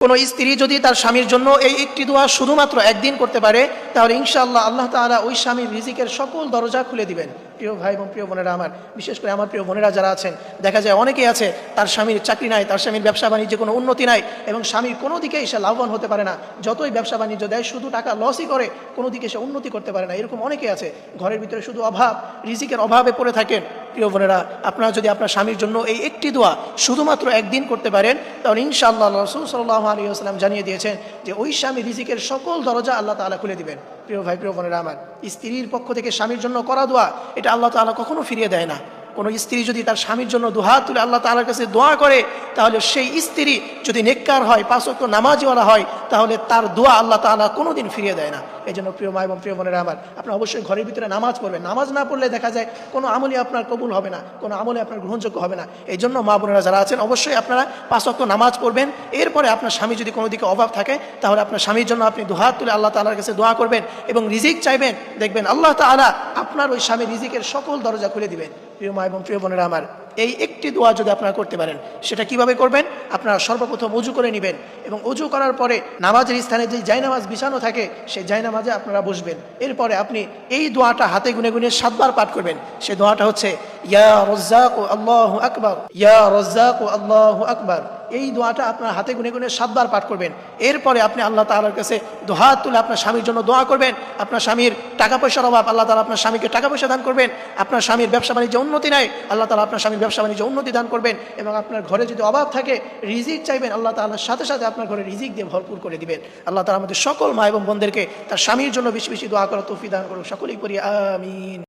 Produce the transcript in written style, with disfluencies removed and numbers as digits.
কোনো স্ত্রী যদি তার স্বামীর জন্য এই একটি দোয়া শুধুমাত্র একদিন করতে পারে, তাহলে ইনশাআল্লাহ আল্লাহ তাআলা ওই স্বামীর রিজিকের সকল দরজা খুলে দিবেন। প্রিয় ভাই এবং প্রিয় বোনেরা আমার, বিশেষ করে আমার প্রিয় বোনেরা যারা আছেন, দেখা যায় অনেকেই আছে তার স্বামীর চাকরি নাই, তার স্বামীর ব্যবসা বাণিজ্যে কোনো উন্নতি নাই এবং স্বামীর কোনো দিকেই সে লাভবান হতে পারে না। যতই ব্যবসা বাণিজ্য দেয় শুধু টাকা লসই করে, কোনো দিকে সে উন্নতি করতে পারে না। এরকম অনেকেই আছে, ঘরের ভিতরে শুধু অভাব, রিজিকের অভাবে পড়ে থাকেন। প্রিয় বোনেরা, আপনারা যদি আপনার স্বামীর জন্য এই একটি দোয়া শুধুমাত্র একদিন করতে পারেন, তাহলে ইনশাআল্লাহ রাসূল সাল্লাল্লাহু আলাইহি ওয়াসাল্লাম জানিয়ে দিয়েছেন যে ওই স্বামী রিজিকের সকল দরজা আল্লাহ তাআলা খুলে দিবেন। প্রিয় ভাই, প্রিয় বোনেরা আমার, স্ত্রীর পক্ষ থেকে স্বামীর জন্য করা দোয়া, এটা আল্লাহ তাআলা কখনো ফিরিয়ে দেয় না। কোনো স্ত্রী যদি তার স্বামীর জন্য দুহাত তুলে আল্লাহ তাআলার কাছে দোয়া করে, তাহলে সেই স্ত্রী যদি নেককার হয়, পাঁচ ওয়াক্ত নামাজওয়ালা হয়, তাহলে তার দোয়া আল্লাহ তাআলা কোনোদিন ফিরিয়ে দেয় না। এই জন্য প্রিয় মা এবং প্রিয় বোনেরা আমার, আপনারা অবশ্যই ঘরের ভিতরে নামাজ পড়বেন। নামাজ না পড়লে দেখা যায় কোনো আমলই আপনার কবুল হবে না, কোনো আমলে আপনার গ্রহণযোগ্য হবে না। এই জন্য মা বোনেরা যারা আছেন, অবশ্যই আপনারা পাঁচ ওয়াক্ত নামাজ পড়বেন। এরপরে আপনার স্বামী যদি কোনো দিকে অভাব থাকে, তাহলে আপনার স্বামীর জন্য আপনি দুহাত তুলে আল্লাহ তাআলার কাছে দোয়া করবেন এবং রিজিক চাইবেন। দেখবেন আল্লাহ তাআলা আপনার ওই স্বামী রিজিকের সকল দরজা খুলে দিবেন। প্রিয় মা এবং প্রিয় বোনেরা আমার, এই একটি দোয়া যদি আপনারা করতে পারেন, সেটা কিভাবে করবেন? আপনারা সর্বপ্রথম ওযু করে নেবেন এবং ওযু করার পরে নামাজের স্থানে যে জায়নামাজ বিছানো থাকে, সেই জায়নামাজে আপনারা বসবেন। এরপরে আপনি এই দোয়াটা হাতে গুনে গুনে 7 বার পাঠ করবেন। সেই দোয়াটা হচ্ছে ইয়া রাজ্জাক আল্লাহু আকবার, ইয়া রাজ্জাক আল্লাহু আকবার। এই দোয়াটা আপনার হাতে গুনে গুনে 7 বার পাঠ করবেন। এরপরে আপনি আল্লাহ তাআলার কাছে দুহাত তুলে আপনার স্বামীর জন্য দোয়া করবেন। আপনার স্বামীর টাকা পয়সার অভাব, আল্লাহ তাআলা আপনার স্বামীকে টাকা পয়সা দান করবেন। আপনার স্বামীর ব্যবসা বাণিজ্যে উন্নতি নাই, আল্লাহ তাআলা আপনার স্বামীর ব্যবসা বাণিজ্যে উন্নতি দান করবেন। এবং আপনার ঘরে যদি অভাব থাকে, রিজিক চাইবেন, আল্লাহ তাআলার সাথে সাথে আপনার ঘরে রিজিক দিয়ে ভরপুর করে দিবেন। আল্লাহ তাআলা আমাদের সকল মা এবং বোনদেরকে তার স্বামীর জন্য বেশি বেশি দোয়া করার তৌফিক দান করুন। সকলেই করি আমিন।